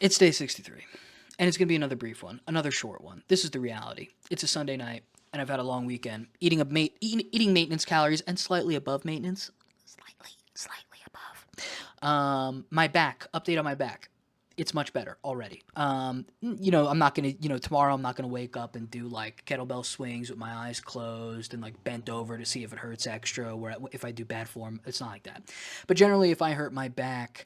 It's day 63, and it's going to be another brief one, another short one. This is the reality. It's a Sunday night, and I've had a long weekend, eating maintenance calories and slightly above maintenance. Slightly above. My back, update on my back. It's much better already. I'm not gonna, tomorrow I'm not gonna wake up and do like kettlebell swings with my eyes closed and like bent over to see if it hurts extra. Where if I do bad form, it's not like that. But generally, if I hurt my back,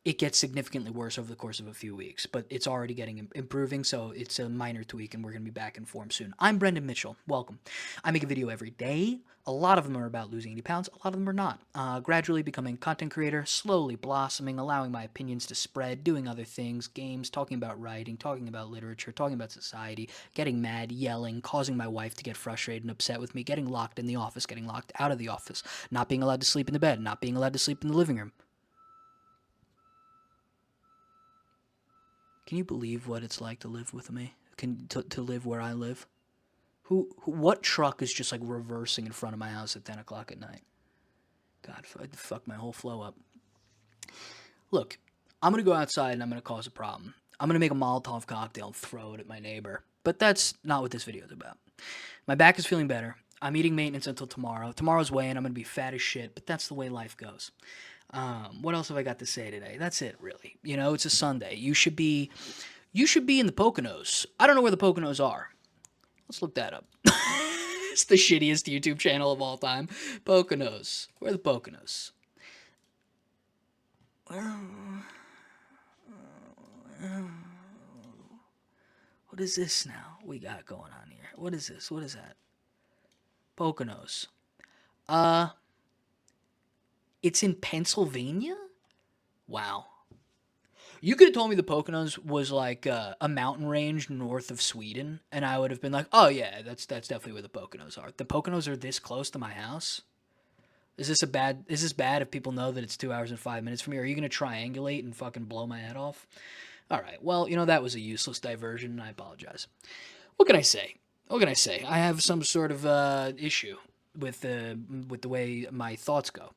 it gets significantly worse over the course of a few weeks, but it's already getting improving, so it's a minor tweak, and we're going to be back in form soon. I'm Brendan Mitchell. Welcome. I make a video every day. A lot of them are about losing 80 pounds. A lot of them are not. Gradually becoming content creator, slowly blossoming, allowing my opinions to spread, doing other things, games, talking about writing, talking about literature, talking about society, getting mad, yelling, causing my wife to get frustrated and upset with me, getting locked in the office, getting locked out of the office, not being allowed to sleep in the bed, not being allowed to sleep in the living room. Can you believe what it's like to live with me? To live where I live? What truck is just like reversing in front of my house at 10 o'clock at night? God, I'd fuck my whole flow up. Look, I'm going to go outside and I'm going to cause a problem. I'm going to make a Molotov cocktail and throw it at my neighbor. But that's not what this video is about. My back is feeling better. I'm eating maintenance until tomorrow. Tomorrow's weigh-in. I'm going to be fat as shit, but that's the way life goes. What else have I got to say today? That's it, really. It's a Sunday. You should be in the Poconos. I don't know where the Poconos are. Let's look that up. It's the shittiest YouTube channel of all time. Poconos. Where are the Poconos? What is this now we got going on here? What is this? What is that? Poconos. It's in Pennsylvania? Wow. You could have told me the Poconos was like a mountain range north of Sweden, and I would have been like, oh yeah, that's definitely where the Poconos are. The Poconos are this close to my house? Is this bad if people know that it's 2 hours and 5 minutes from here? Are you going to triangulate and fucking blow my head off? All right, well, that was a useless diversion, and I apologize. What can I say? I have some sort of issue with the way my thoughts go.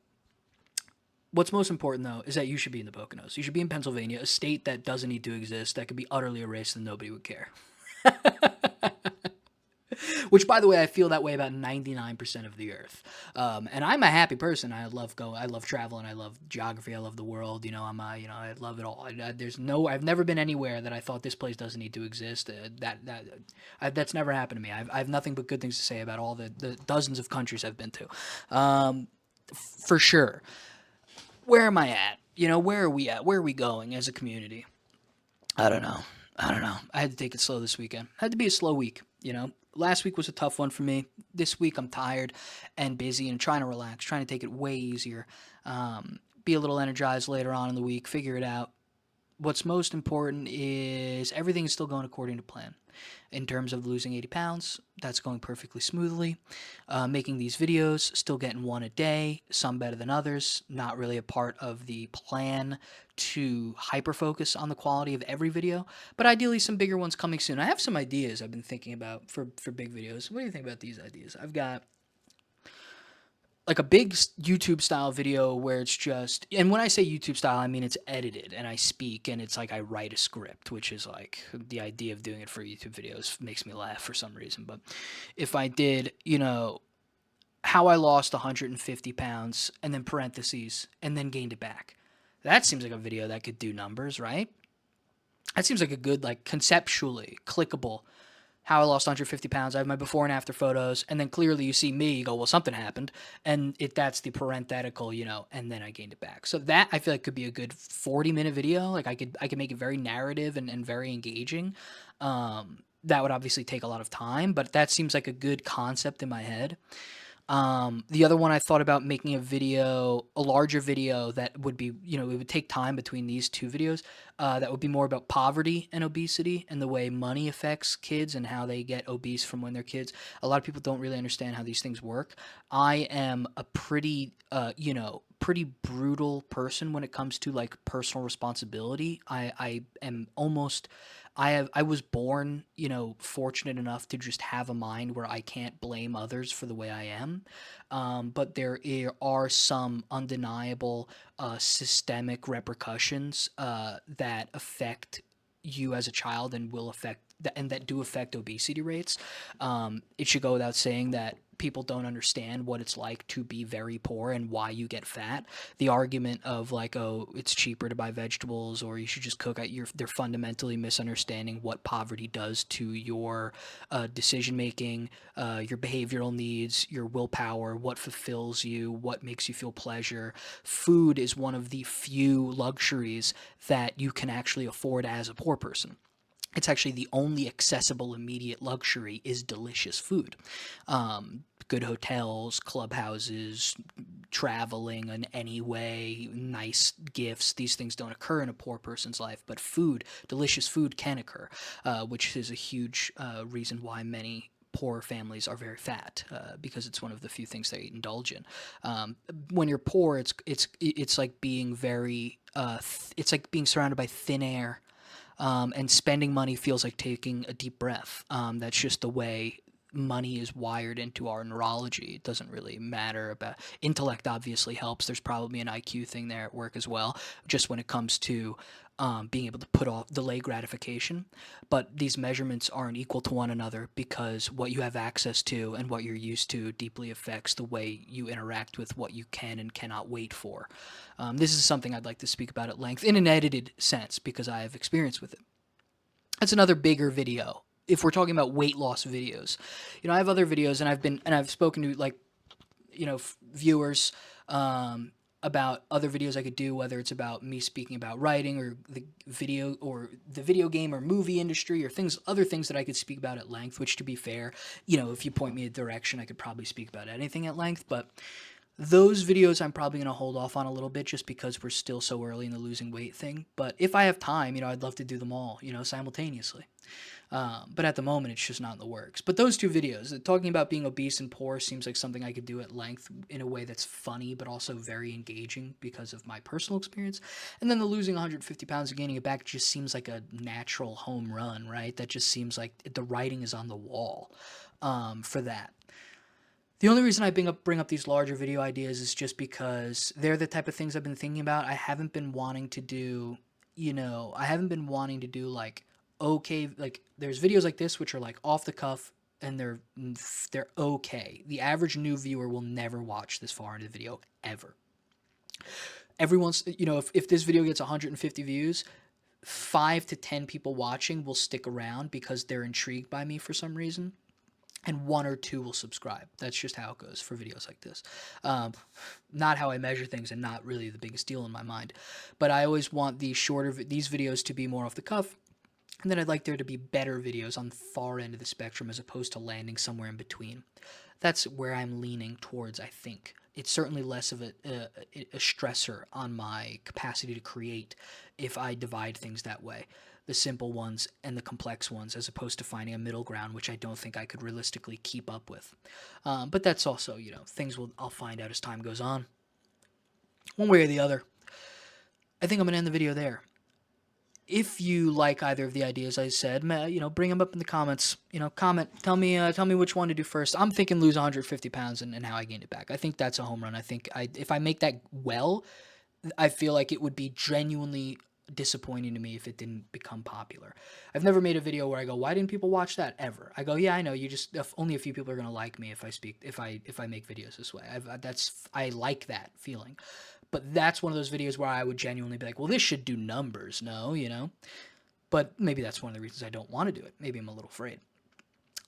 What's most important, though, is that you should be in the Poconos. You should be in Pennsylvania, a state that doesn't need to exist, that could be utterly erased and nobody would care. Which, by the way, I feel that way about 99% of the earth. And I'm a happy person. I love traveling. I love geography. I love the world. I love it all. I've never been anywhere that I thought this place doesn't need to exist. That's never happened to me. I have nothing but good things to say about all the dozens of countries I've been to. For sure. Where am I at? Where are we at? Where are we going as a community? I don't know. I had to take it slow this weekend. Had to be a slow week. Last week was a tough one for me. This week I'm tired and busy and trying to relax, trying to take it way easier. Be a little energized later on in the week, figure it out. What's most important is everything is still going according to plan. In terms of losing 80 pounds, that's going perfectly smoothly. Making these videos, still getting one a day, some better than others. Not really a part of the plan to hyper-focus on the quality of every video, but ideally some bigger ones coming soon. I have some ideas I've been thinking about for big videos. What do you think about these ideas? I've got like a big YouTube style video where it's just, and when I say YouTube style, I mean it's edited and I speak and it's like I write a script, which is like the idea of doing it for YouTube videos makes me laugh for some reason. But if I did, how I lost 150 pounds and then parentheses and then gained it back. That seems like a video that could do numbers, right? That seems like a good, like conceptually clickable how I lost 150 pounds. I have my before and after photos, and then clearly you see me, you go, well, something happened, and that's the parenthetical, and then I gained it back. So that I feel like could be a good 40-minute video. Like I could make it very narrative and very engaging. That would obviously take a lot of time, but that seems like a good concept in my head. The other one I thought about making a larger video that would be, it would take time between these two videos, that would be more about poverty and obesity and the way money affects kids and how they get obese from when they're kids. A lot of people don't really understand how these things work. I am a pretty, pretty brutal person when it comes to like personal responsibility. I am almost I was born, fortunate enough to just have a mind where I can't blame others for the way I am. But are some undeniable systemic repercussions that affect you as a child and will affect and that do affect obesity rates. It should go without saying that people don't understand what it's like to be very poor and why you get fat. The argument of like, oh, it's cheaper to buy vegetables or you should just cook at they're fundamentally misunderstanding what poverty does to your decision making, your behavioral needs, your willpower, what fulfills you, what makes you feel pleasure. Food is one of the few luxuries that you can actually afford as a poor person. It's actually the only accessible immediate luxury is delicious food. Good hotels, clubhouses, traveling in any way, nice gifts. These things don't occur in a poor person's life, but food, delicious food can occur, which is a huge reason why many poor families are very fat because it's one of the few things they indulge in. When you're poor, it's like being it's like being surrounded by thin air, and spending money feels like taking a deep breath. That's just the way money is wired into our neurology. It doesn't really matter about intellect. Obviously helps. There's probably an IQ thing there at work as well. Just when it comes to being able to put off delay gratification, but these measurements aren't equal to one another because what you have access to and what you're used to deeply affects the way you interact with what you can and cannot wait for. This is something I'd like to speak about at length in an edited sense because I have experience with it. That's another bigger video. If we're talking about weight loss videos, I have other videos, and I've spoken to like, viewers about other videos I could do, whether it's about me speaking about writing or the video game or movie industry or other things that I could speak about at length. Which, to be fair, if you point me a direction, I could probably speak about anything at length, but those videos I'm probably going to hold off on a little bit just because we're still so early in the losing weight thing. But if I have time, I'd love to do them all, simultaneously. But at the moment, it's just not in the works. But those two videos, talking about being obese and poor, seems like something I could do at length in a way that's funny, but also very engaging because of my personal experience. And then the losing 150 pounds and gaining it back just seems like a natural home run, right? That just seems like the writing is on the wall for that. The only reason I bring up these larger video ideas is just because they're the type of things I've been thinking about. I haven't been wanting to do, like, okay, like there's videos like this which are like off the cuff and they're okay. The average new viewer will never watch this far into the video ever. Everyone's, if this video gets 150 views, 5 to 10 people watching will stick around because they're intrigued by me for some reason. And 1 or 2 will subscribe. That's just how it goes for videos like this. Not how I measure things and not really the biggest deal in my mind. But I always want these videos to be more off the cuff. And then I'd like there to be better videos on the far end of the spectrum as opposed to landing somewhere in between. That's where I'm leaning towards, I think. It's certainly less of a stressor on my capacity to create if I divide things that way. The simple ones and the complex ones, as opposed to finding a middle ground, which I don't think I could realistically keep up with. But that's also, things I'll find out as time goes on. One way or the other. I think I'm going to end the video there. If you like either of the ideas I said, bring them up in the comments. Comment. Tell me which one to do first. I'm thinking lose 150 pounds and how I gained it back. I think that's a home run. I think if I make that well, I feel like it would be genuinely disappointing to me if it didn't become popular. I've never made a video where I go, why didn't people watch that ever? I go, yeah, I know. Only a few people are going to like me if I make videos this way. I like that feeling. But that's one of those videos where I would genuinely be like, well, this should do numbers. No, but maybe that's one of the reasons I don't want to do it. Maybe I'm a little afraid.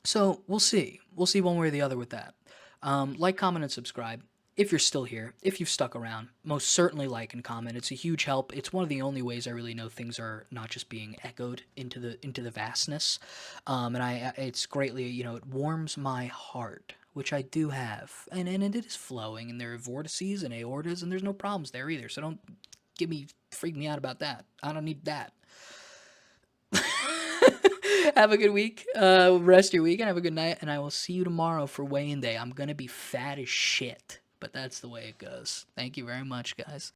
So we'll see. We'll see one way or the other with that. Like, comment, and subscribe. If you're still here, if you've stuck around, most certainly like and comment. It's a huge help. It's one of the only ways I really know things are not just being echoed into the vastness. And it's greatly, it warms my heart, which I do have, and it is flowing, and there are vortices and aortas, and there's no problems there either. So don't freak me out about that. I don't need that. Have a good week. Rest your week and have a good night. And I will see you tomorrow for weigh-in day. I'm gonna be fat as shit. but that's the way it goes. Thank you very much, guys.